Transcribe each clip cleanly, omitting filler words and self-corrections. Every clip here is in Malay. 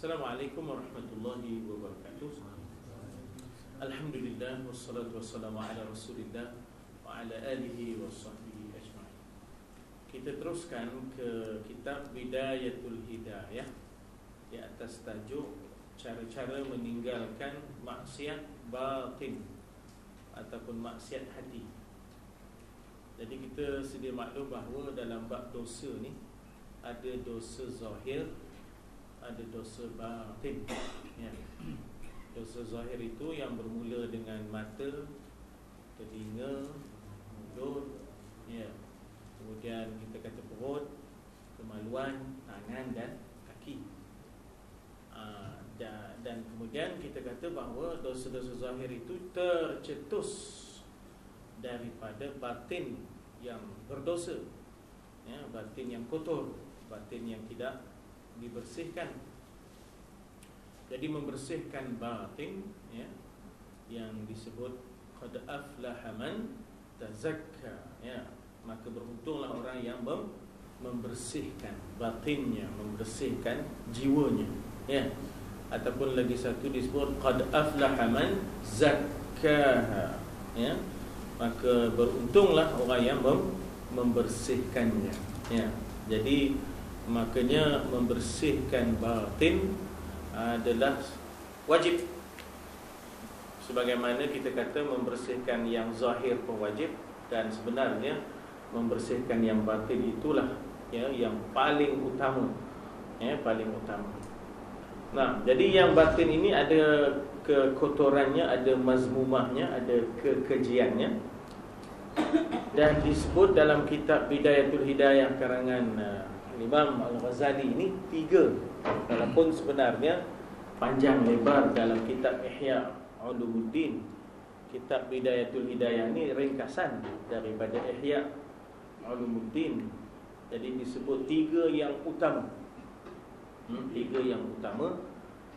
Assalamualaikum warahmatullahi wabarakatuh. Alhamdulillah wassalatu wassalamu ala Rasulillah wa ala alihi washabbihi ajma'in. Kita teruskan ke kitab Bidayatul Hidayah di atas tajuk cara-cara meninggalkan maksiat batin ataupun maksiat hati. Jadi kita sedia maklum bahawa dalam bab dosa ni ada dosa zahir, ada dosa batin, ya. Dosa zahir itu yang bermula dengan mata, telinga, mulut, ya. Kemudian kita kata perut, kemaluan, tangan dan kaki. Dan kemudian kita kata bahawa dosa-dosa zahir itu tercetus daripada batin yang berdosa, ya, batin yang kotor, batin yang tidak dibersihkan. Jadi membersihkan batin, ya, yang disebut qad aflaha man tazakka, ya, maka beruntunglah orang yang membersihkan batinnya, membersihkan jiwanya, ya. Ataupun lagi satu disebut qad aflaha man zakkaha, ya, maka beruntunglah orang yang membersihkannya, ya. Jadi makanya membersihkan batin adalah wajib. Sebagaimana kita kata membersihkan yang zahir pun wajib, dan sebenarnya membersihkan yang batin itulah, ya, yang paling utama, ya, paling utama. Nah, jadi yang batin ini ada kekotorannya, ada mazmumahnya, ada kekejiannya, dan disebut dalam kitab Bidayatul Hidayah karangan Imam Al-Ghazali ini 3, walaupun sebenarnya panjang lebar dalam kitab Ihya Ulumuddin. Kitab Bidayatul Hidayah ini ringkasan daripada Ihya Ulumuddin. Jadi disebut 3 yang utama, 3 yang utama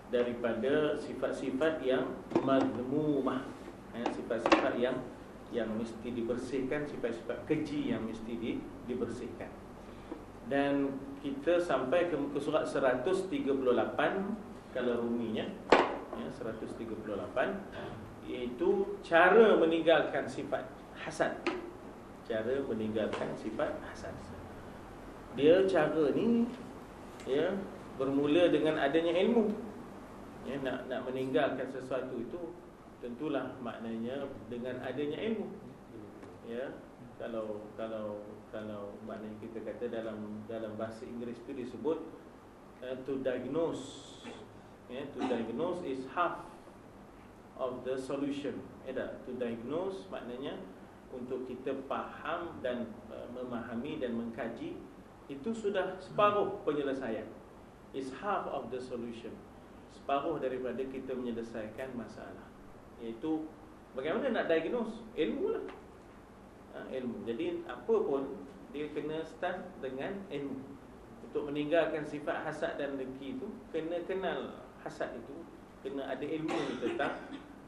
daripada sifat-sifat yang mazmumah, ya, sifat-sifat yang mesti dibersihkan, sifat-sifat keji yang mesti dibersihkan. Dan kita sampai ke muka surat 138 kalau ruminya, ya, 138, iaitu cara meninggalkan sifat hasad. Cara meninggalkan sifat hasad. Dia cara ni, ya, bermula dengan adanya ilmu. Ya, nak meninggalkan sesuatu itu tentulah maknanya dengan adanya ilmu. Ya, kalau maknanya kita kata dalam bahasa Inggeris itu disebut to diagnose, ya, to diagnose is half of the solution. Ya, to diagnose maknanya untuk kita faham dan memahami dan mengkaji, itu sudah separuh penyelesaian. Is half of the solution. Separuh daripada kita menyelesaikan masalah, iaitu bagaimana nak diagnose? Ilmu lah, ilmu. Jadi apa pun dia kena start dengan ilmu. Untuk meninggalkan sifat hasad dan dengki itu, kena kenal hasad itu, kena ada ilmu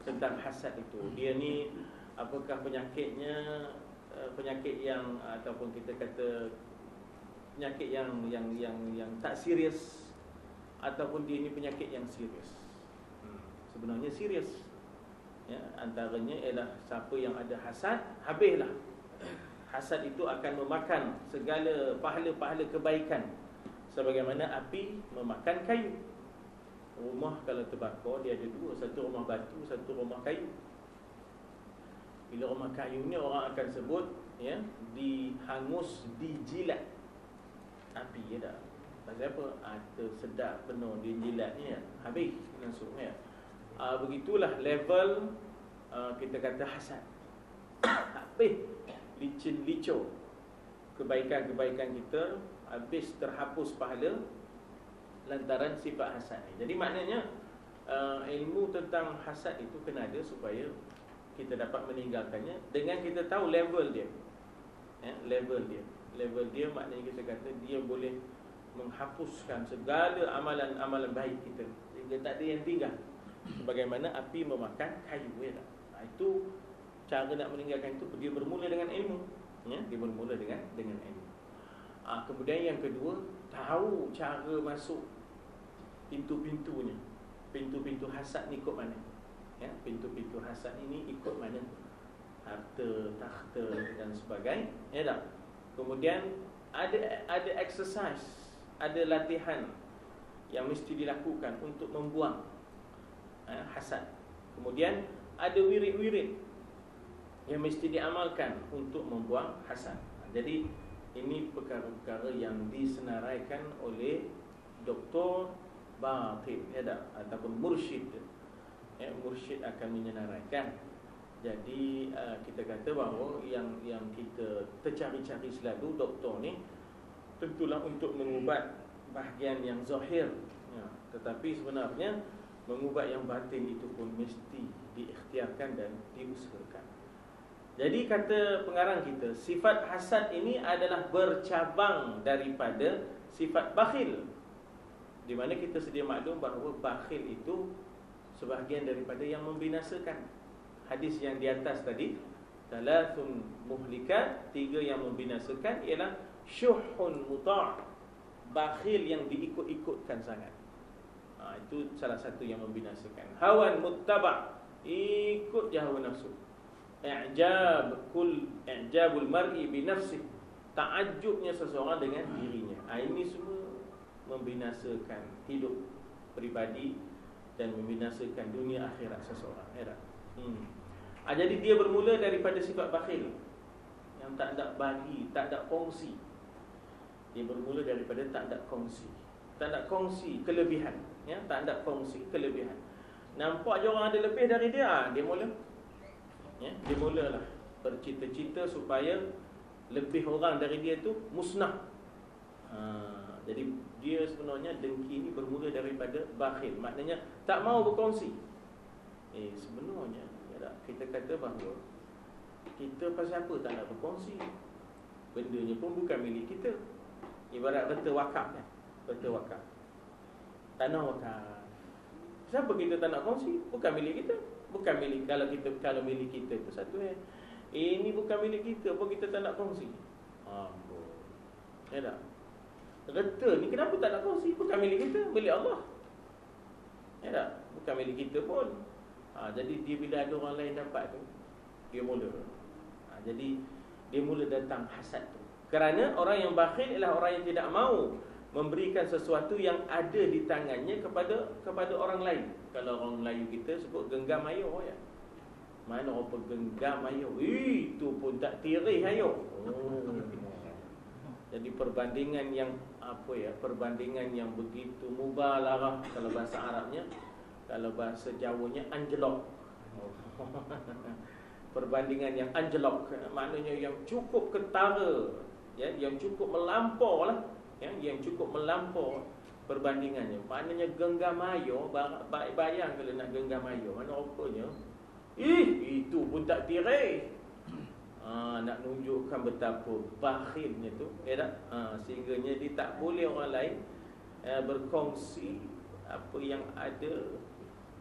tentang hasad itu. Dia ni apakah penyakitnya, penyakit yang ataupun kita kata penyakit yang tak serius, ataupun dia ni penyakit yang serius. Sebenarnya serius, ya, antaranya ialah siapa yang ada hasad, habislah. Hasad itu akan memakan segala pahala-pahala kebaikan, sebagaimana api memakan kayu. Rumah kalau terbakar, dia ada 2, satu rumah batu, satu rumah kayu. Bila rumah kayu ni orang akan sebut, ya, dihangus, dijilat api, ya tak? Pasal apa? Tersedak penuh dia jilatnya, ya, habis langsung, ya. Begitulah level kita kata hasad. Habis licin licur kebaikan-kebaikan kita, habis terhapus pahala lantaran sifat hasad ni. Jadi maknanya ilmu tentang hasad itu kena ada supaya kita dapat meninggalkannya dengan kita tahu level dia, ya, level dia maknanya kita kata dia boleh menghapuskan segala amalan-amalan baik kita sehingga tak ada yang tinggal, sebagaimana api memakan kayu, ya. Itu cara nak meninggalkan itu, dia bermula dengan ilmu, ya, dia bermula dengan ilmu. Kemudian yang kedua, tahu cara masuk pintu-pintunya. Pintu-pintu hasad ni ikut mana? Ya, pintu-pintu hasad ini ikut mana? Harta, takhta dan sebagainya. Ya tak? Kemudian ada exercise, ada latihan yang mesti dilakukan untuk membuang hasad. Kemudian ada wirid-wirid yang mesti diamalkan untuk membuang hasad. Jadi ini perkara-perkara yang disenaraikan oleh doktor batin, ya tak? Ataupun mursyid. Ya, mursyid akan menyenaraikan. Jadi kita kata bahawa yang kita tercari-cari selalu doktor ni tentulah untuk mengubat bahagian yang zahir, ya. Tetapi sebenarnya mengubat yang batin itu pun mesti diikhtiarkan dan diusahakan. Jadi kata pengarang kita, sifat hasad ini adalah bercabang daripada sifat bakhil. Di mana kita sedia maklum bahawa bakhil itu sebahagian daripada yang membinasakan. Hadis yang di atas tadi, thalathun muhlikat, 3 yang membinasakan ialah syuhun muta', bakhil yang diikut-ikutkan sangat. Itu salah satu yang membinasakan. Hawan muttaba', ikut je hawa nafsu. I'jabul mar'i bi nafsih, ta'ajjubnya seseorang dengan dirinya. Ini semua membinasakan hidup peribadi dan membinasakan dunia akhirat seseorang. Jadi dia bermula daripada sifat bakhil yang tak ada bagi, tak ada kongsi. Dia bermula daripada tak ada kongsi. Tak ada kongsi kelebihan, ya, tak ada kongsi kelebihan. Nampak je orang ada lebih dari dia, dia mula, ya, dia mulalah bercita-cita supaya lebih orang dari dia tu musnah. Jadi dia sebenarnya dengki ni bermula daripada bakhil, maknanya tak mau berkongsi. Sebenarnya ya, kita kata bahawa kita pasal apa tak nak berkongsi? Bendanya pun bukan milik kita. Ibarat reta wakaf kan? Reta wakaf, tanah wakaf. Siapa kita tak nak kongsi? Bukan milik kita. Bukan milik, kalau milik kita itu satu ini bukan milik kita, apa kita tak nak kongsi? Ya tak? Reta ni kenapa tak nak kongsi? Bukan milik kita, milik Allah. Ya tak? Bukan milik kita pun. Jadi dia bila ada orang lain dapat tu, dia mula. Jadi dia mula datang hasad tu. Kerana orang yang bakhil ialah orang yang tidak mahu memberikan sesuatu yang ada di tangannya kepada orang lain. Kalau orang Melayu kita sebut genggam ayo, ya. Mana apa genggam ayo? Itu pun tak tirih ayo. Jadi perbandingan yang perbandingan yang begitu mubalarah kalau bahasa Arabnya, kalau bahasa Jawanya anjelok. Perbandingan yang anjelok, maknanya yang cukup ketara, ya, yang cukup melampau lah, ya, yang cukup melampau perbandingannya. Maknanya genggam ayo, bayang kalau nak genggam ayo, mana rupanya itu pun tak tirai. Nak tunjukkan betapa bakhilnya tu, ya tak? Sehingganya dia tak boleh orang lain berkongsi apa yang ada.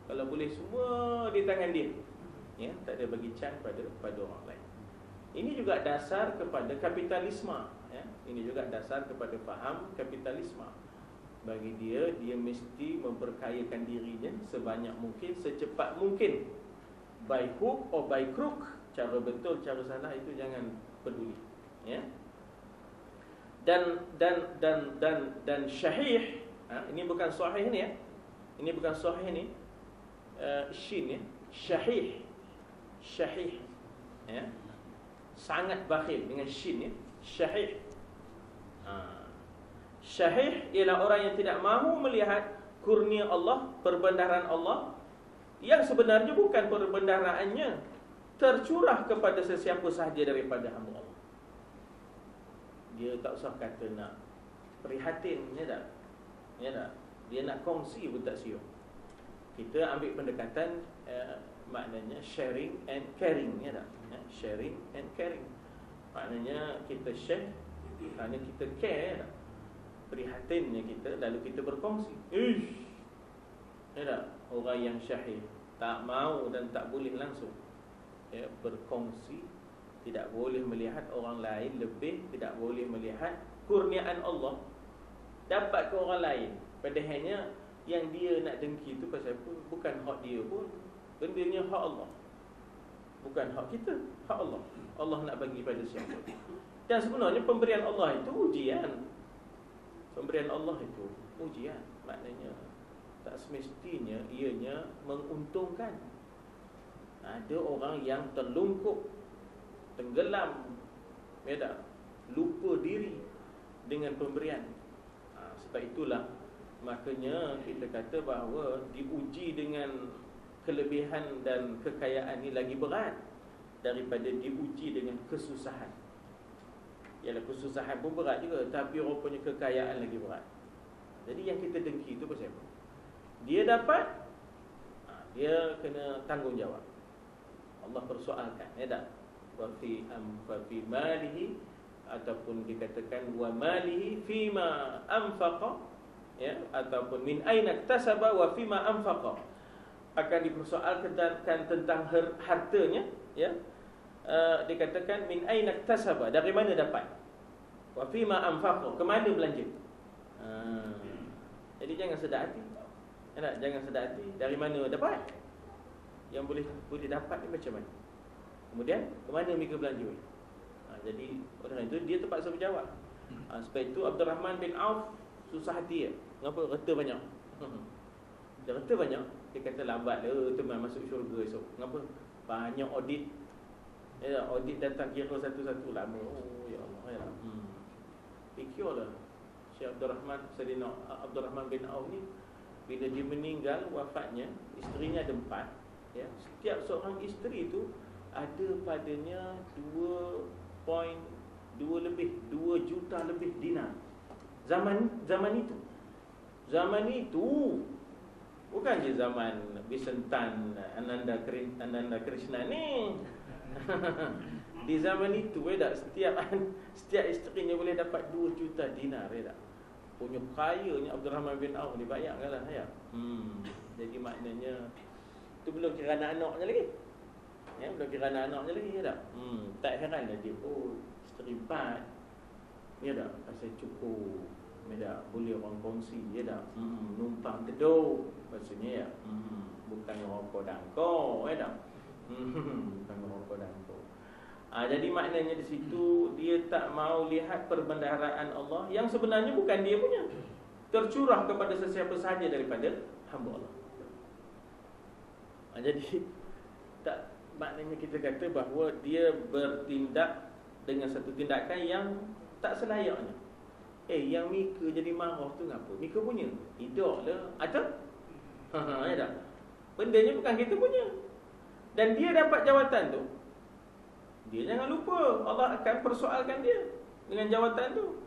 Kalau boleh semua di tangan dia, ya, tak ada bagi can pada orang lain. Ini juga dasar kepada kapitalisme, ya. Ini juga dasar kepada faham kapitalisme. Bagi dia mesti memperkayakan dirinya sebanyak mungkin, secepat mungkin. By hook or by crook, cara betul, cara salah itu jangan peduli, ya. Dan syahih, ini bukan sahih ni, ya. Ini bukan sahih ni, shin, ya. Syahih, ya. Sangat bakhil dengan shin, ya. Syahih. Syahih ialah orang yang tidak mahu melihat kurnia Allah, perbendaharaan Allah, yang sebenarnya bukan perbendaharaannya tercurah kepada sesiapa sahaja daripada hamba Allah. Dia tak usah kata nak prihatin, ya tak? Ya tak? Dia nak kongsi pun tak siap. Kita ambil pendekatan maknanya sharing and caring, ya tak? Sharing and caring. Maknanya kita share kerana kita care, ya tak? Prihatinnya kita, lalu kita berkongsi. Ya tak? Orang yang syahid tak mau dan tak boleh langsung, ya, berkongsi. Tidak boleh melihat orang lain lebih, tidak boleh melihat kurniaan Allah dapat ke orang lain. Padahalnya Yang dia nak dengki tu pasal apa? Bukan hak dia pun. Bendanya hak Allah. Bukan hak kita, hak Allah. Allah nak bagi pada siapa. Dan sebenarnya pemberian Allah itu ujian. Pemberian Allah itu ujian. Maknanya tak semestinya ianya menguntungkan. Ada orang yang terlungkup, tenggelam, ya tak? Lupa diri dengan pemberian. Sebab itulah makanya kita kata bahawa diuji dengan kelebihan dan kekayaan ini lagi berat daripada diuji dengan kesusahan. Yalah, kesusahan pun berat juga, tapi rupanya kekayaan lagi berat. Jadi yang kita dengki itu pasal apa? Dia dapat, dia kena tanggungjawab. Allah persoalkan, ya tak? Wa fi malihi, ataupun dikatakan wa malihi fima anfaqa, ya, ataupun min aina iktasaba wa fima anfaqa. Akan dipersoalkan tentang hartanya, ya. Dikatakan min aina iktasaba, dari mana dapat? Wa fima anfaqa, ke mana belanja? Jadi jangan sedar hati. Ya, jangan sedar hati dari mana dapat. Yang boleh dapat ni macam mana? Kemudian ke mana mereka belanja? Jadi orang itu dia terpaksa berjawab. Sebab itu Abdul Rahman bin Auf susah hati. Kenapa? Reta banyak. Dia reta banyak. Dia kata lambat teman masuk syurga esok. Kenapa? Banyak audit. Ya, audit datang kira satu-satu lama. Oh ya Allah, ya Allah. Fikirlah Syekh Sayyidina Abdul Rahman bin Auf ni, bila dia meninggal, wafatnya, isterinya ada 4. Ya, setiap seorang isteri itu ada padanya 2 juta lebih dinar. Zaman itu. Zaman itu bukan je zaman Bisentan Ananda Krishna ni. Di zaman itu setiap isterinya boleh dapat 2 juta dinar, ya tak? Punya kayanya Abdul Rahman bin Auf, dibayangkanlah ya. Jadi maknanya itu belum kira anak-anaknya lagi. Ya, belum kira anak-anaknya lagi, ya tak? Tak heranlah dia isteri 4. Ya tak? Pasal cukup. Ya tak? Boleh orang kongsi, ya tak? Numpang tidur. Maksudnya ya. Bukan rokok dangkor, ya tak? Bukan rokok dangkor. Jadi maknanya di situ dia tak mau lihat perbendaharaan Allah yang sebenarnya bukan dia punya, tercurah kepada sesiapa sahaja daripada hamba Allah. Jadi tak, maknanya kita kata bahawa dia bertindak dengan satu tindakan yang tak selayaknya. Yang Mika jadi marah tu ngapa? Mika punya? Tidak lah. Ada? Ya tak? Bendanya bukan kita punya. Dan dia dapat jawatan tu. Dia jangan lupa Allah akan persoalkan dia dengan jawatan tu.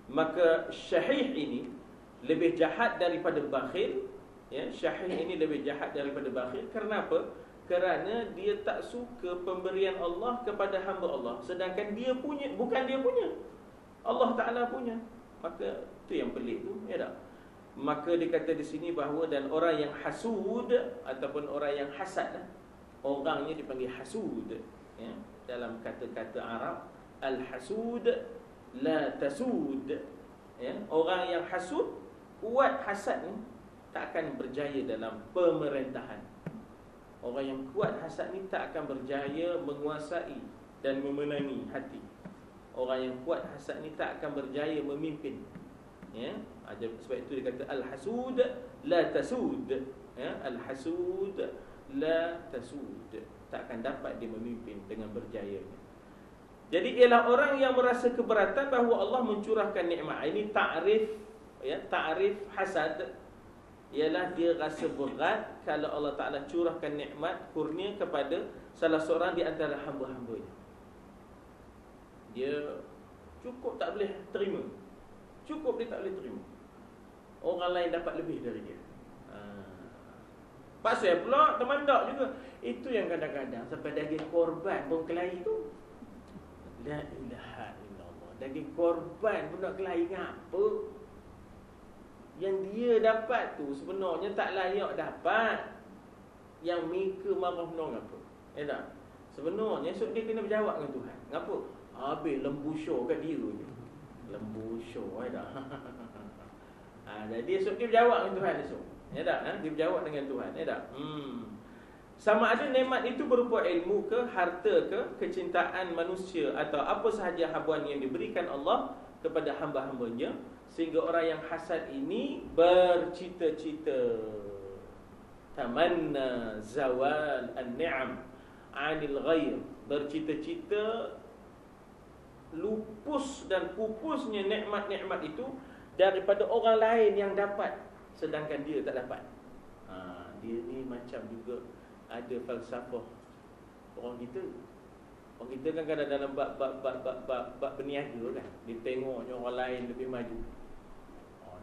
Maka syahih ini lebih jahat daripada bakhil. Ya, syahih ini lebih jahat daripada bakhil. Kenapa? Kerana dia tak suka pemberian Allah kepada hamba Allah, sedangkan dia punya, bukan dia punya, Allah Ta'ala punya. Maka itu yang pelik tu, ya tak? Maka dikata di sini bahawa dan orang yang hasud ataupun orang yang hasad, orangnya dipanggil hasud, ya? Dalam kata-kata Arab, al-hasud la tasud, ya? Orang yang hasud, kuat hasad ni, tak akan berjaya dalam pemerintahan. Orang yang kuat hasad ni tak akan berjaya menguasai dan memenangi hati. Orang yang kuat hasad ni tak akan berjaya memimpin. Ya, sebab itu dia kata al-hasud la tasud. Ya, al-hasud la tasud. Tak akan dapat dia memimpin dengan berjaya. Jadi ialah orang yang merasa keberatan bahawa Allah mencurahkan nikmat. Ini ta'rif, ya, ta'rif hasad. Ialah dia rasa berat kalau Allah Ta'ala curahkan nikmat kurnia kepada salah seorang di antara hamba-hambanya. Dia cukup tak boleh terima. Cukup dia tak boleh terima orang lain dapat lebih dari dia. Pasal pula temandak juga. Itu yang kadang-kadang sampai daging korban pun kelahi tu. La ilaha illallah. Daging korban pun nak kelahi ngapa? Yang dia dapat tu sebenarnya tak layak dapat. Yang mereka marah menong apa? Tak? Sebenarnya esok dia kena berjawab dengan Tuhan. Ngapa? Habis lembu syur kat dia je. Lembu syur, tak? Jadi esok dia berjawab dengan Tuhan esok. Ya tak? Dia berjawab dengan Tuhan. Ya tak? Sama ada nikmat itu berupa ilmu ke, harta ke, kecintaan manusia atau apa sahaja habuan yang diberikan Allah kepada hamba-hambanya, sehingga orang yang hasad ini bercita-cita tamanna zawal an-ni'am 'anil ghair, bercita-cita lupus dan pupusnya nikmat-nikmat itu daripada orang lain yang dapat sedangkan dia tak dapat. Dia ni macam juga ada falsafah orang kita. Orang kita kan kadang dalam bab berniaga kan, dia tengoknya orang lain lebih maju.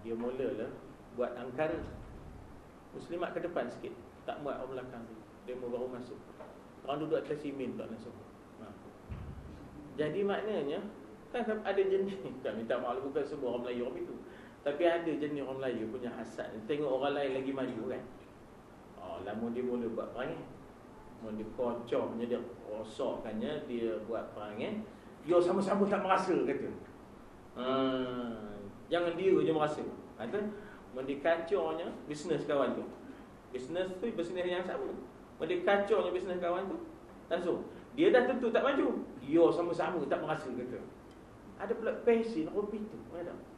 Dia mulalah buat angkara. Muslimat ke depan sikit, tak muat orang belakang tu. Dia baru masuk. Orang duduk atas simen tak langsung. Jadi maknanya kan ada jenis, tak minta maaf bukan semua orang Melayu orang itu, tapi ada jenis orang Melayu punya hasad. Tengok orang lain lagi maju kan. Lama dia mula buat perangai. Mula dia kocornya, dia rosokkannya, dia buat perangai. Dia sama-sama tak merasa kata. Jangan dia je merasa. Kata mula dia kacornya bisnes kawan tu. Bisnes tu bisnes yang sama. Mula dia kacornya bisnes kawan tu, langsung dia dah tentu tak maju. Dia sama-sama tak merasa kata. Ada pula passion hobi tu.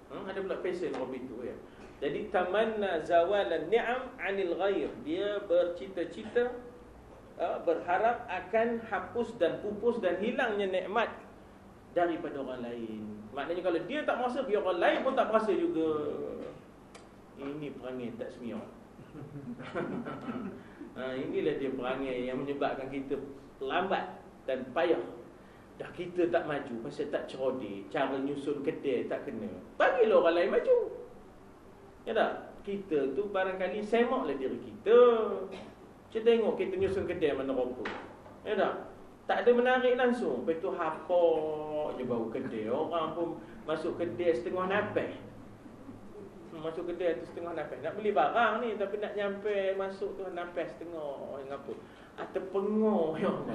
Ada pula passion hobi tu ya. Jadi tamanna zawalan ni'am 'anil ghair. Dia bercita-cita berharap akan hapus dan pupus dan hilangnya nikmat daripada orang lain. Maknanya kalau dia tak merasa, biar orang lain pun tak merasa juga. Ini perangai tak semiang. Inilah dia perangai yang menyebabkan kita lambat dan payah. Dah kita tak maju pasal tak cerdik, cara nyusun kedai tak kena. Bagilah orang lain maju. Ya tak? Kita tu barangkali semaklah diri kita. Kita tengok kita nyusun kedai mana rupa. Ya tak? Tak ada menarik langsung. Lepas tu hapok je bau kedai. Orang pun masuk kedai setengah nafas. Masuk kedai tu setengah nafas. Nak beli barang ni tapi nak nyampe masuk tu nafas setengah. Yang apa? Terpengor yang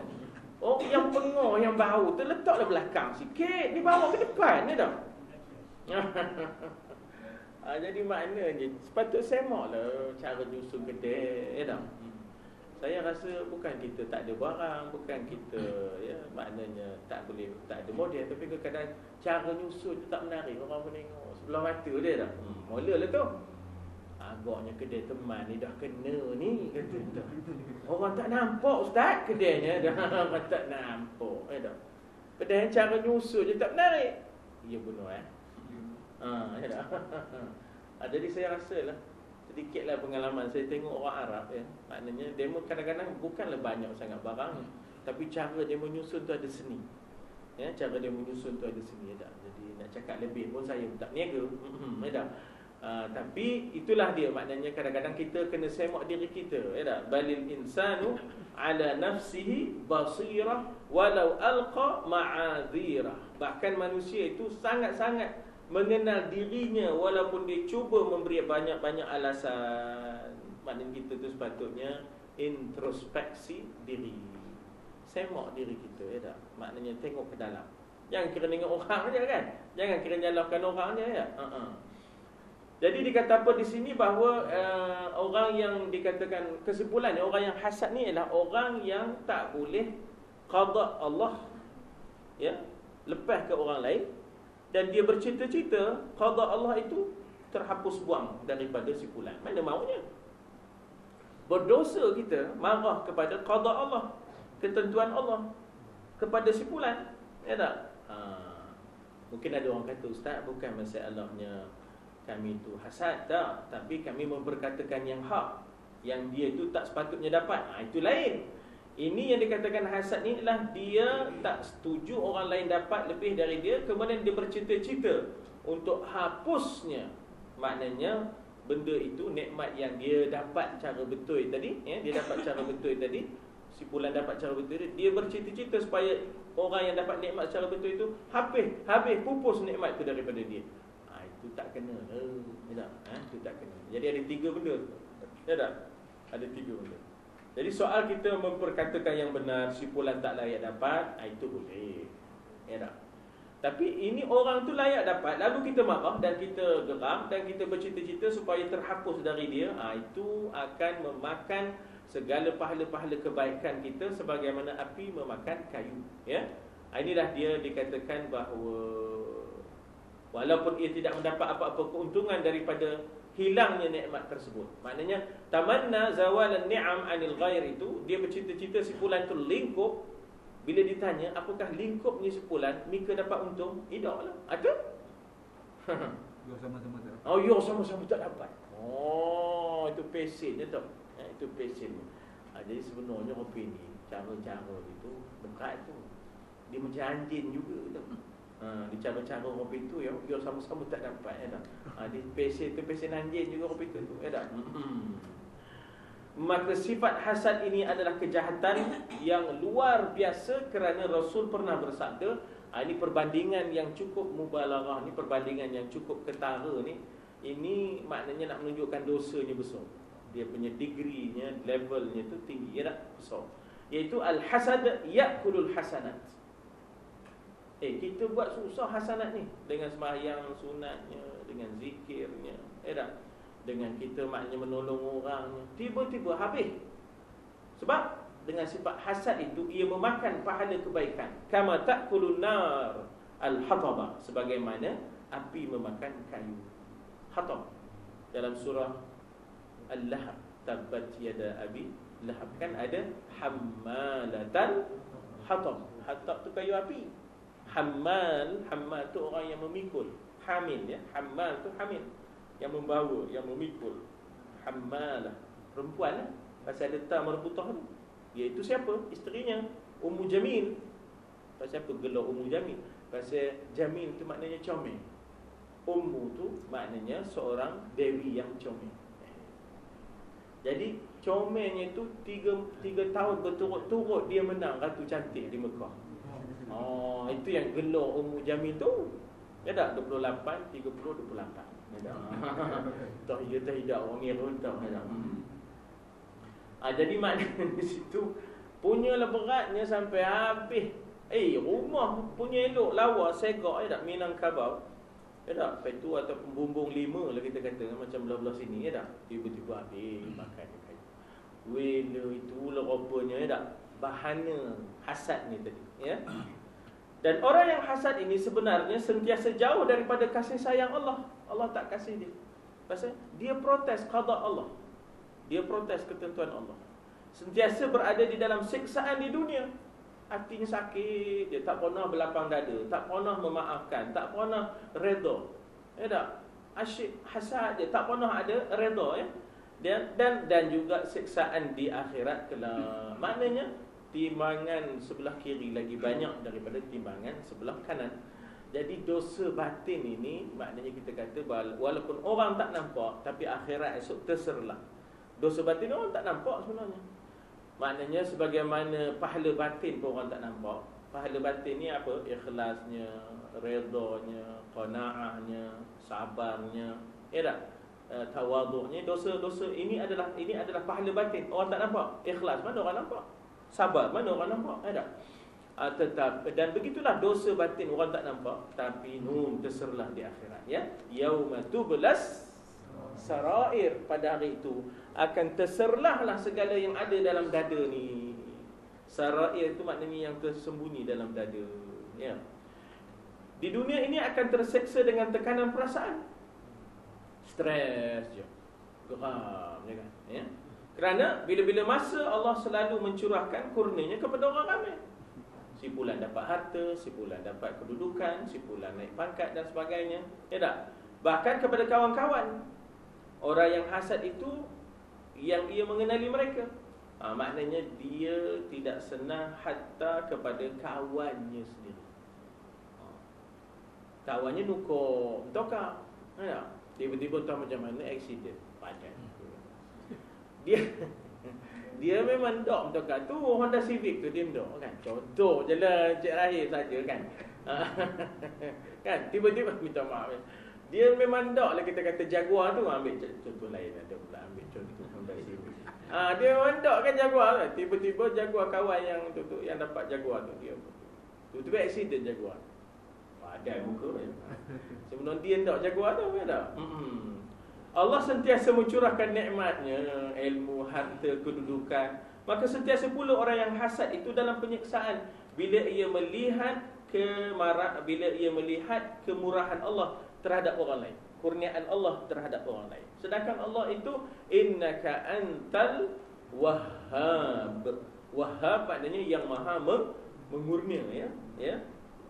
yang pengor yang bau terletaklah belakang sikit, dibawa ke depan ni dah. Jadi maknanya sepatut semaklah cara nyusun kedai dah. Saya rasa bukan kita tak ada barang, bukan kita maknanya tak boleh, tak ada model, tapi kadang-kadang cara nyusun tu tak menarik, orang pun tengok sebelah mata dia dah. Mulalah tu. Agaknya kedai teman ni dah kena ni kata dah. Orang tak nampak ustaz kedainya dah. Orang tak nampak dah. Kedai cara nyusun je tak menarik. Ya benar ya dah. Jadi saya rasalah sedikitlah pengalaman saya tengok orang Arab maknanya demo kadang-kadang bukanlah banyak sangat barang, tapi cara dia menyusun tu ada seni. Cara dia menyusun tu ada seni dah. Jadi nak cakap lebih pun saya tak niaga. Dah. Tapi itulah dia maknanya kadang-kadang kita kena semak diri kita balil insanu ala nafsihi basirah walau alqa ma'adhirah. Bahkan manusia itu sangat-sangat mengenal dirinya walaupun dia cuba memberi banyak-banyak alasan. Maknanya kita tu sepatutnya introspeksi diri, semak diri kita maknanya tengok ke dalam. Jangan kira dengan orang je kan. Jangan kira nyalahkan orang je Jadi dikata apa di sini bahawa orang yang dikatakan kesimpulannya orang yang hasad ni adalah orang yang tak boleh qada Allah lepas ke orang lain, dan dia bercita-cita qada Allah itu terhapus buang daripada simpulan. Mana maunya? Berdosa kita marah kepada qada Allah, ketentuan Allah kepada simpulan. Ya tak? Mungkin ada orang kata ustaz bukan masalahnya kami itu hasad tak, tapi kami memperkatakan yang hak, yang dia itu tak sepatutnya dapat. Itu lain. Ini yang dikatakan hasad ni adalah dia tak setuju orang lain dapat lebih dari dia, kemudian dia bercita-cita untuk hapusnya. Maknanya benda itu, nikmat yang dia dapat cara betul tadi, dia dapat cara betul tadi, simpulan dapat cara betul dia bercita-cita supaya orang yang dapat nikmat secara betul itu habis pupus nikmat itu daripada dia. Itu tak kena. Itu tak kena. Jadi ada 3 benda. Ya tak? Ada 3 benda. Jadi soal kita memperkatakan yang benar, simpulan tak layak dapat, itu boleh. Ya tak? Tapi ini orang tu layak dapat. Lalu kita marah dan kita geram dan kita bercita-cita supaya terhapus dari dia. Itu akan memakan segala pahala-pahala kebaikan kita sebagaimana api memakan kayu. Ya, inilah dia dikatakan bahawa walaupun ia tidak mendapat apa-apa keuntungan daripada hilangnya nikmat tersebut. Maknanya tamanna zawalan ni'am 'anil ghair itu, dia bercita-cita sipulan tu lingkup. Bila ditanya apakah lingkupnya sipulan Mika dapat untung? Tidaklah. Ada? Yo sama-sama tak. Oh, yo sama-sama tak dapat. Oh, itu pesennya tu. Itu pesennya. Jadi sebenarnya kopi ni cara-cara itu dekat tu. Dia macam anjing juga tu. Di cara-cara kopi tu yo sama-sama tak dapat ya tak. Dia pesen tu pesen anjing juga kopi tu ya tak. Maka sifat hasad ini adalah kejahatan yang luar biasa kerana Rasul pernah bersabda. Ini perbandingan yang cukup mubalaghah, ni perbandingan yang cukup ketara ni. Ini maknanya nak menunjukkan dosanya besar. Dia punya degree-nya, levelnya tu tinggi, ya tak? Besar. Iaitu al-hasad ya'kulul hasanat. Kita buat susah hasanat ni dengan sembahyang sunatnya, dengan zikirnya, ya tak? Dengan kita maknanya menolong orang, tiba-tiba habis. Sebab dengan sifat hasad itu ia memakan pahala kebaikan. Kama ta'kulun nar al-hataba, sebagaimana api memakan kayu. Hatab dalam surah Al-Lahab, tabbat yada abi lahab, kan ada hammalatal hatab. Hatab tu kayu api. Hammal tu orang yang memikul. Hamil ya, hammal tu hamil, yang membawa, yang memikul. Hammalah, perempuan lah. Pasal ada ta marbutah tu, iaitu siapa? Isterinya Ummu Jamil. Pasal apa gelar Ummu Jamil? Pasal Jamil tu maknanya comel. Ummu tu maknanya seorang dewi yang comel. Jadi comelnya tu 3 tahun berturut-turut dia menang Ratu Cantik di Mekah. Oh, itu yang gelar Ummu Jamil tu. Ya tak? 28, 30, 28. Ya tak? Tak tidak orang ni pun tak. Jadi maknanya di situ punyalah beratnya sampai habis. Rumah punya elok lawa segak ya tak, Minangkabau. Ya tak? Lepas tu ataupun bumbung 5 lah kita kata, macam belah-belah sini ya tak. Tiba-tiba habis makan kayu. Wela itulah rupanya ya tak, bahana hasad ni tadi ya. Dan orang yang hasad ini sebenarnya sentiasa jauh daripada kasih sayang Allah. Allah tak kasih dia. Pasal dia protes qada Allah. Dia protes ketentuan Allah. Sentiasa berada di dalam siksaan di dunia. Hatinya sakit, dia tak pernah berlapang dada, tak pernah memaafkan, tak pernah redha. Ya tak? Asyik hasad dia, tak pernah ada redha ya. Dan juga siksaan di akhirat kelak. Maknanya timbangan sebelah kiri lagi banyak daripada timbangan sebelah kanan. Jadi dosa batin ini maknanya kita kata walaupun orang tak nampak, tapi akhirat esok terserlah. Dosa batin orang tak nampak sebenarnya. Maknanya sebagaimana pahala batin pun orang tak nampak. Pahala batin ni apa? Ikhlasnya, redanya, qanaahnya, sabarnya, ya tak? Tawadhu'nya. Dosa-dosa ini adalah pahala batin. Orang tak nampak. Ikhlas mana orang nampak? Sabar mana orang nampak? Ya tak? Tetap, dan begitulah dosa batin orang tak nampak, tapi terserlah di akhirat ya. Yauma tublas sarair, pada hari itu akan terserlahlah segala yang ada dalam dada ni. Sarair itu maknanya yang tersembunyi dalam dada ya. Di dunia ini akan terseksa dengan tekanan perasaan, stres je, geram je kan ya. Kerana bila-bila masa Allah selalu mencurahkan kurnianya kepada orang ramai. Si fulan dapat harta, si fulan dapat kedudukan, si fulan naik pangkat dan sebagainya, ya tak? Bahkan kepada kawan-kawan. Orang yang hasad itu yang ia mengenali mereka. Maknanya dia tidak senang hatta kepada kawannya sendiri. Kawannya nukuk tokak, ya tak? Tiba-tiba tahu macam mana accident padan. Dia memang dok tokak tu Honda Civic tu dia dok kan. Contoh je lah Cik Rahim saja kan. Kan tiba-tiba minta maaf. Dia memang dok lah kita kata Jaguar tu, ambil contoh lain ada pula, ambil contoh Honda Civic. Dia memang dok kan Jaguar kan. Tiba-tiba Jaguar kawan yang tu yang dapat Jaguar tu dia. Tu accident Jaguar. Padan muka ya. Sebenarnya dia tak jaguar tu kan tak? Allah sentiasa mencurahkan nikmatnya, ilmu, harta, kedudukan. Maka sentiasa pula orang yang hasad itu dalam penyiksaan bila ia melihat kemurahan Allah terhadap orang lain, kurniaan Allah terhadap orang lain. Sedangkan Allah itu innaka antal wahhab. Wahhab maknanya yang maha mengurnia ya.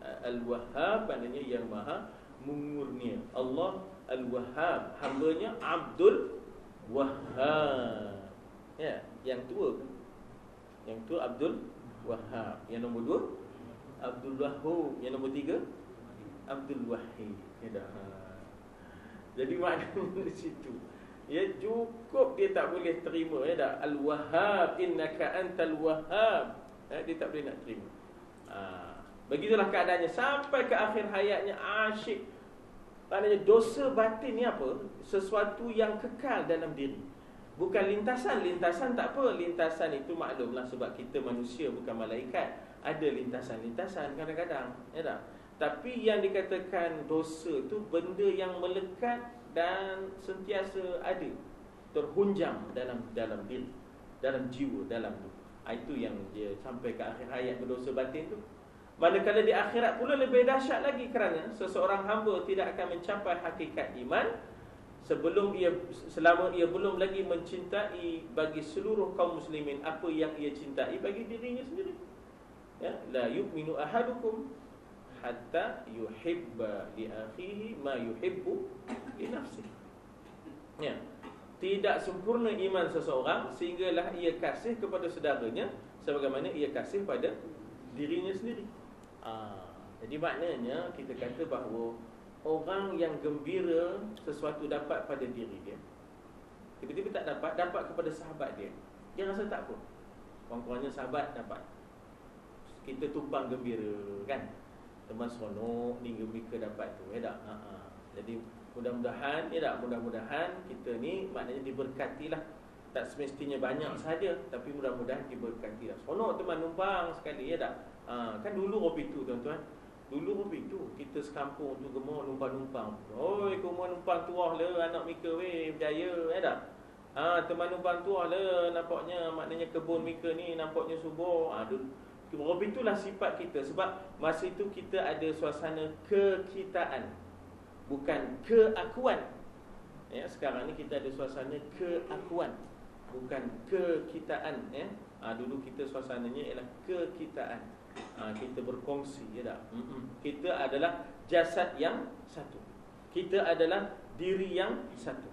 Al-Wahhab maknanya yang maha mengurnia. Allah Al-Wahhab, hambanya Abdul Wahhab. Ya, yang tua. Yang tua Abdul Wahhab. Yang nombor 2 Abdul Wahhab. Yang nombor 3 Abdul Wahid. Ya dah. Jadi maknanya di situ. Ya, cukup dia tak boleh terima ya dah. Al-Wahhab, innaka antal Wahhab. Dia tak boleh nak terima. Begitulah keadaannya sampai ke akhir hayatnya asyik. Maknanya dosa batin ni apa? Sesuatu yang kekal dalam diri. Bukan lintasan. Lintasan tak apa. Lintasan itu maklumlah sebab kita manusia bukan malaikat. Ada lintasan-lintasan kadang-kadang ya tak? Tapi yang dikatakan dosa tu benda yang melekat dan sentiasa ada, terhunjam dalam diri, dalam jiwa, dalam tu. Itu yang dia sampai ke akhir hayat berdosa batin tu. Manakala di akhirat pula lebih dahsyat lagi, kerana seseorang hamba tidak akan mencapai hakikat iman selama ia belum lagi mencintai bagi seluruh kaum muslimin apa yang ia cintai bagi dirinya sendiri. Ya, la yu'minu ahadukum hatta yuhibba li akhihi ma yuhibbu li nafsihi. Ya. Tidak sempurna iman seseorang sehinggalah ia kasih kepada saudaranya sebagaimana ia kasih pada dirinya sendiri. Jadi maknanya kita kata bahawa orang yang gembira sesuatu dapat pada diri dia, tiba-tiba tak dapat kepada sahabat dia, dia rasa tak apa. Kurang-kurangnya sahabat dapat, kita tumpang gembira kan, teman seronok ni mereka dapat tu ya tak? Jadi mudah-mudahan ya tak, mudah-mudahan kita ni maknanya diberkatilah. Tak semestinya banyak saja, tapi mudah-mudahan diberkatilah. Seronok teman numpang sekali ya tak? Kan dulu kopi tu tuan-tuan. Dulu kopi tu kita sekampung tu gemar numpang-numpang. Oi, kumah numpang tuah le anak mika weh berjaya ya tak? Teman numpang tuah le nampaknya maknanya kebun mika ni nampaknya subur. Dulu kopi itulah sifat kita sebab masa itu kita ada suasana kekitaan, bukan keakuan. Ya, sekarang ni kita ada suasana keakuan, bukan kekitaan ya. Dulu kita suasananya ialah kekitaan. Kita berkongsi ya tak? Kita adalah jasad yang satu. Kita adalah diri yang satu.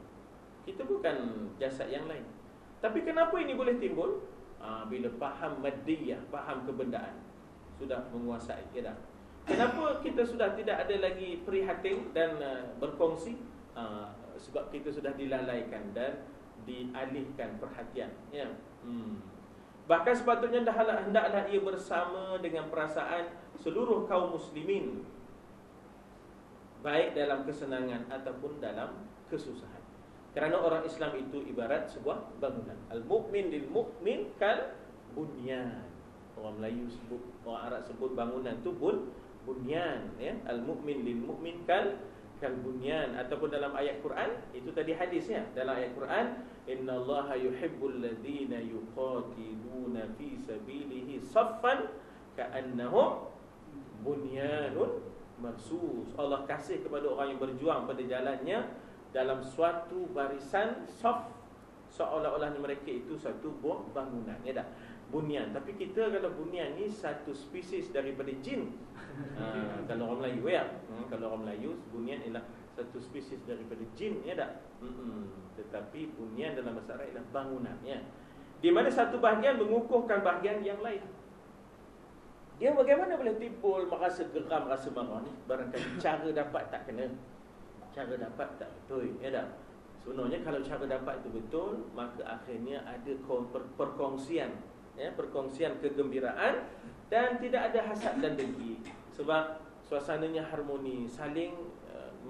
Kita bukan jasad yang lain. Tapi kenapa ini boleh timbul? Bila faham maddiyah, faham kebendaan sudah menguasai ya tak? Kenapa kita sudah tidak ada lagi prihatin dan berkongsi? Sebab kita sudah dilalaikan dan dialihkan perhatian ya. Bahkan sepatutnya hendaklah ia bersama dengan perasaan seluruh kaum muslimin, baik dalam kesenangan ataupun dalam kesusahan. Kerana orang Islam itu ibarat sebuah bangunan. Al-mu'min lil mu'min kal bunyan. Orang Melayu sebut, orang Arab sebut bangunan tu bunyan ya. Al-mu'min lil mu'min kal bunyan. Ataupun dalam ayat Quran, itu tadi hadisnya. Dalam ayat Quran, innallaha yuhibbul ladzina yuqatiluna fi sabilihi saffan ka'annahum bunyanun marsus. Allah kasih kepada orang yang berjuang pada jalannya dalam suatu barisan saf, seolah-olah mereka itu satu bangunan ya tak? Bunyan. Tapi kita kalau bunyan ni satu spesies daripada jin. Kalau orang Melayu ya. Kalau orang Melayu bunyan ialah satu spesies daripada jin ya tak? Tetapi bunyan dalam bahasa Arab ialah bangunan ya. Di mana satu bahagian mengukuhkan bahagian yang lain. Dia bagaimana boleh timbul merasa geram, rasa marah ni? Barangkali cara dapat tak kena. Cara dapat tak betul ya tak? Sebenarnya kalau cara dapat itu betul, maka akhirnya ada perkongsian ya, perkongsian kegembiraan dan tidak ada hasad dan dengki. Sebab suasananya harmoni, saling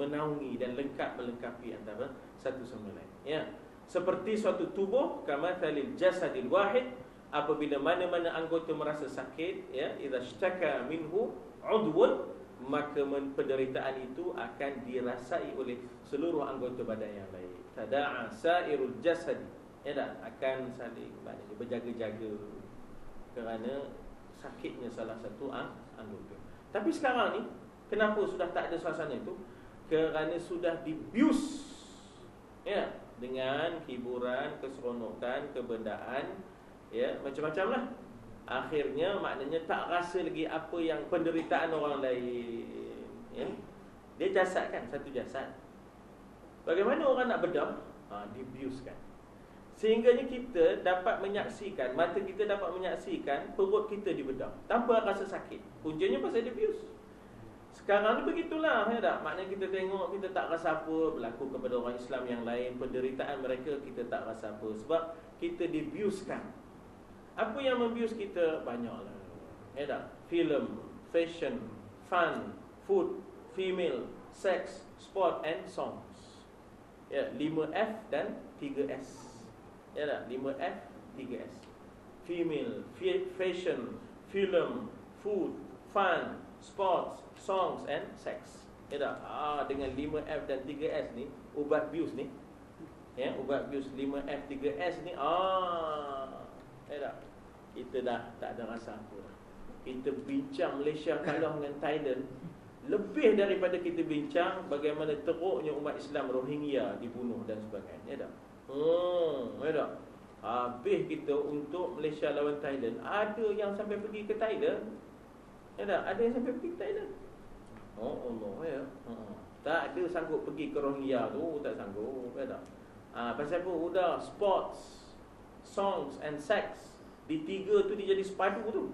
menaungi dan melengkapi antara satu sama lain ya. Seperti suatu tubuh kamathalil jasadil wahid, apabila mana-mana anggota merasa sakit ya, idza ishtaka minhu udwun maka penderitaan itu akan dirasai oleh seluruh anggota badan yang lain. Tada'a sa'irul jasad, ya tak? Akan saling berjaga-jaga kerana sakitnya salah satu anggota. Tapi sekarang ni, kenapa sudah tak ada suasana itu? Kerana sudah dibius, ya, dengan hiburan, keseronokan, kebendaan, ya, macam-macam lah. Akhirnya maknanya tak rasa lagi apa yang penderitaan orang lain, ya. Dia jasad kan, satu jasad. Bagaimana orang nak bedah? Dibiuskan. Sehingganya kita dapat menyaksikan, mata kita dapat menyaksikan perut kita dibedah tanpa rasa sakit. Punjanya pasal dibius. Sekarang ni begitulah, ya tak? Maknanya kita tengok, kita tak rasa apa berlaku kepada orang Islam yang lain, penderitaan mereka kita tak rasa apa, sebab kita dibiuskan. Apa yang membius kita? Banyaklah, ya tak? Film, fashion, fun, food, female, sex, sport and songs. Ya, 5F dan 3S. Ya tak? 5F, 3S. Female, fashion, film, food, fun, sports, songs and sex. Ya tak? Dengan 5F dan 3S ni, ubat bius ni, ya, ubat bius 5F 3S ni, ya tak? Kita dah tak ada rasa apa dah. Kita bincang Malaysia kalah dengan Thailand lebih daripada kita bincang bagaimana teruknya umat Islam Rohingya dibunuh dan sebagainya, ya tak? Ya tak? Habis kita untuk Malaysia lawan Thailand, ada yang sampai pergi ke Thailand. Ya tak? Ada yang sampai pergi ke Thailand. Allah, ya. Tak ada sanggup pergi ke Rohingya tu, tak sanggup, ya tak? Pasal apa? Udah sports, songs and sex, di tiga tu dia jadi sepadu tu.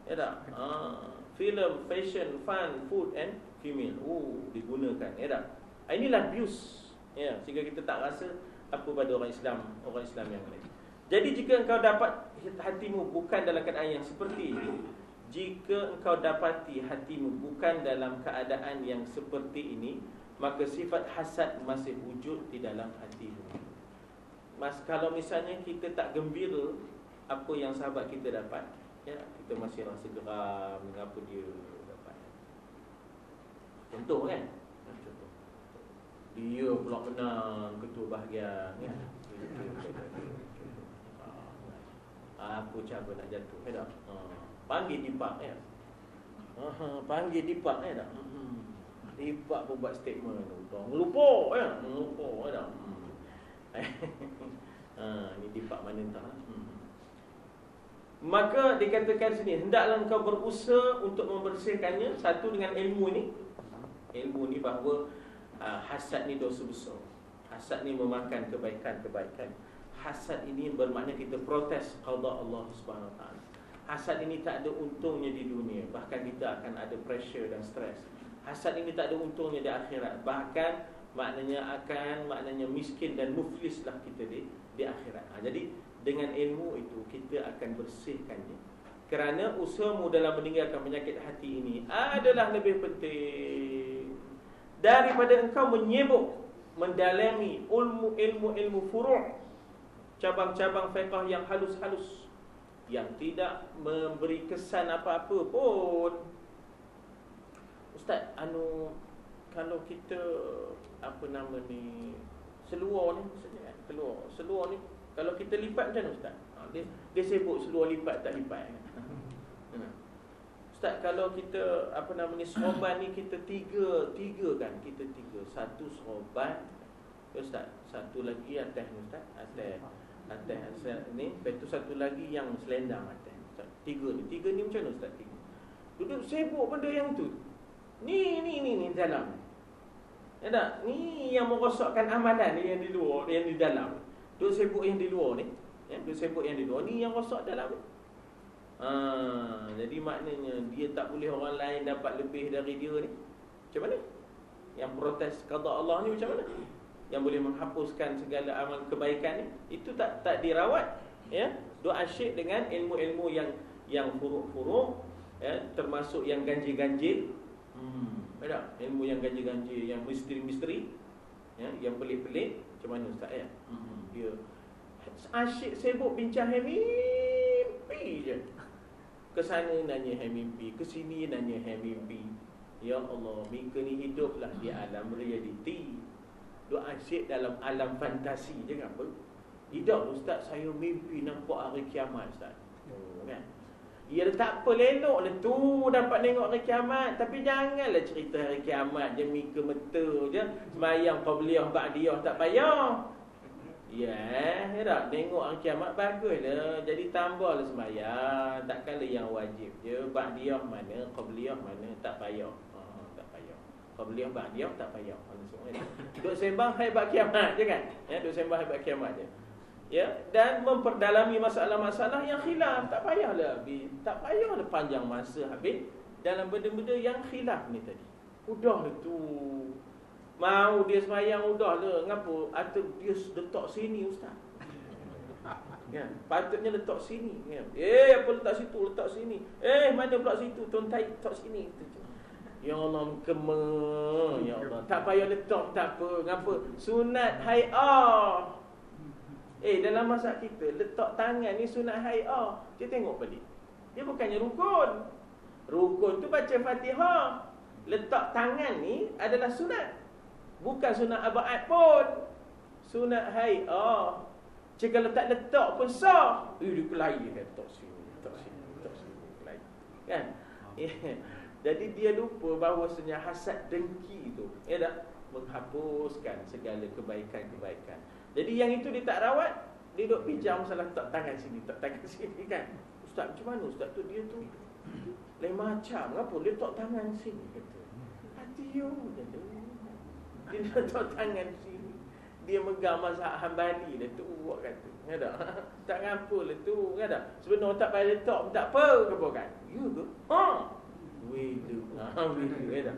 Ya tak? Film, fashion, fun, food and female. Digunakan, ya tak? Inilah abuse. Ya, sehingga kita tak rasa apa pada orang Islam yang lain. Jadi jika engkau dapat hatimu bukan dalam keadaan yang seperti ini, jika engkau dapati hatimu bukan dalam keadaan yang seperti ini, maka sifat hasad masih wujud di dalam hatimu. Kalau misalnya kita tak gembira apa yang sahabat kita dapat, ya, kita masih rasa geram dengan apa dia dapat. Contoh kan? Contoh. Dia pula menang ketua bahagian, ya. Apa cara nak jatuh, ya tak? Panggil Dipak, ya. Panggil Dipak, ya tak? Dipak pun buat statement tu. Ngelupa, ya. Ngelupa, ya tak? Ni Dipak mana entah. Maka dikatakan sini, hendaklah engkau berusaha untuk membersihkannya. Satu, dengan ilmu ni. Ilmu ni bahawa hasad ni dosa besar. Hasad ni memakan kebaikan-kebaikan. Hasad ini bermakna kita protes qada Allah Subhanahu Wa Taala. Hasad ini tak ada untungnya di dunia, bahkan kita akan ada pressure dan stres. Hasad ini tak ada untungnya di akhirat, bahkan maknanya miskin dan muflislah kita di akhirat. Jadi dengan ilmu itu kita akan bersihkannya. Kerana usahamu dalam meninggalkan penyakit hati ini adalah lebih penting daripada engkau menyibuk mendalami ilmu furu', cabang-cabang fiqh yang halus-halus, yang tidak memberi kesan apa-apa pun. Ustaz, kalau kita seluar ni maksudnya kan? Seluar ni kalau kita lipat macam mana Ustaz? Dia sibuk seluar lipat tak lipat. Ustaz, kalau kita serban ni kita tiga kan? Kita tiga. Satu serban, Ustaz. Satu lagi atas ni Ustaz. Atas ni. Lepas tu satu lagi yang selendang atas. Ustaz. Tiga ni macam mana Ustaz? Tiga. Duduk sibuk benda yang tu. Ni dalam. Ya tak? Ni yang merosakkan amalan ni yang di luar, yang di dalam. Duk sibuk yang di luar ni, ya, duk sibuk yang di luar ni yang rosak dalam ni. Jadi maknanya dia tak boleh orang lain dapat lebih dari dia ni. Macam mana? Yang protes qada Allah ni macam mana? Yang boleh menghapuskan segala amal kebaikan ni, itu tak dirawat, ya. Duk asyik dengan ilmu-ilmu yang furuk-furuk, ya, termasuk yang ganjil-ganjil. Ada ilmu yang ganjil-ganjil, yang misteri-misteri, ya, yang pelik-pelik. Macam mana Ustaz, ya? Dia asyik sibuk bincang mimpi je. Ke sana nanya mimpi, ke sini nanya mimpi. Ya Allah, mereka ni hiduplah di alam realiti. Duk asyik dalam alam fantasi je kan apa? Tidak ustaz, saya mimpi nampak hari kiamat ustaz. Kan? Ya tak apa, elok lah tu dapat tengok hari kiamat. Tapi janganlah cerita hari kiamat je mika meta je. Semayang qabliyah ba'diyah tak payah. Ya, tak tengok hari kiamat baguslah. Jadi tambahlah semayang. Takkanlah yang wajib je. Ba'diyah mana, qabliyah mana, tak payah. Tak payah. Qabliyah ba'diyah tak payah. Duk sembang haibat kiamat je kan? Ya, duk sembang haibat kiamat je. Ya, dan memperdalami masalah-masalah yang khilaf. Tak payahlah panjang masa habis dalam benda-benda yang khilaf ni tadi. Udahlah tu. Mau dia semayang udahlah. Ngapa? Atau dia letak sini ustaz. Kan? Patutnya letak sini kan? Apa letak situ, letak sini. Mana pula situ? Tontai letak sini. Ya Allah, kema. Ya Allah, tak payah letak, tak apa. Ngapa? Sunat hai'ah. Dalam mazhab kita letak tangan ni sunat hai'ah. Dia tengok balik. Dia bukannya rukun. Rukun tu baca Fatihah. Letak tangan ni adalah sunat. Bukan sunat abad pun. Sunat hai'ah. Jika letak pun sah. Dia kelahi kan, letak sini. Kelahi. Kan? Jadi dia lupa bahawasanya hasad dengki tu menghapuskan segala kebaikan-kebaikan. Jadi yang itu dia tak rawat. Dia duk bijak masalah tak tangan sini, tak tangan sini kan. Ustaz macam mana ustaz tu, dia tu lain macam. Kenapa dia tak tangan sini kata. Hati you kata. Dia letak tangan sini. Dia megang mazhab Hambali dah tu buat kata. Ya tak? Tak ngapa lah tu, ya tak? Sebenarnya tak payah letak pun tak apa ke kan. Ya ke? Welu. Ya tak?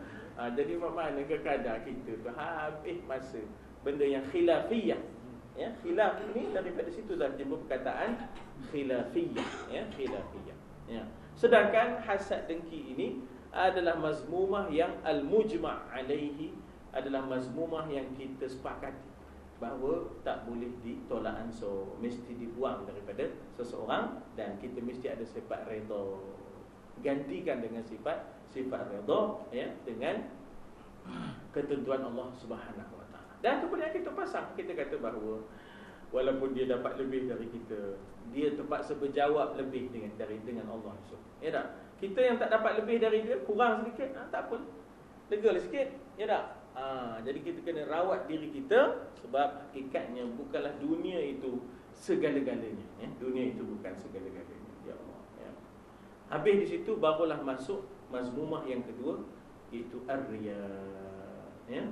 Jadi mana kadang kita tu habis masa benda yang khilafiyah. Ya, khilaf ini daripada situ dah timbul perkataan khilafiyah, ya, khilafiyah. Ya. Sedangkan hasad dengki ini adalah mazmumah yang al-mujma' alaihi, adalah mazmumah yang kita sepakati bahawa tak boleh ditolak ansur, mesti dibuang daripada seseorang dan kita mesti ada sifat redha. Gantikan dengan sifat redha, ya, dengan ketentuan Allah Subhanahu wa taala. Dan kemudian kita pasang, kita kata bahawa walaupun dia dapat lebih dari kita, dia terpaksa berjawab lebih dengan Allah. Ya tak? Kita yang tak dapat lebih dari dia, kurang sedikit, tak apa. Legalah sikit, ya tak? Jadi kita kena rawat diri kita, sebab hakikatnya bukanlah dunia itu segala-galanya, ya? Dunia itu bukan segala-galanya. Ya Allah, ya. Habis di situ barulah masuk mazmumah yang kedua, iaitu ar-riya. Ya,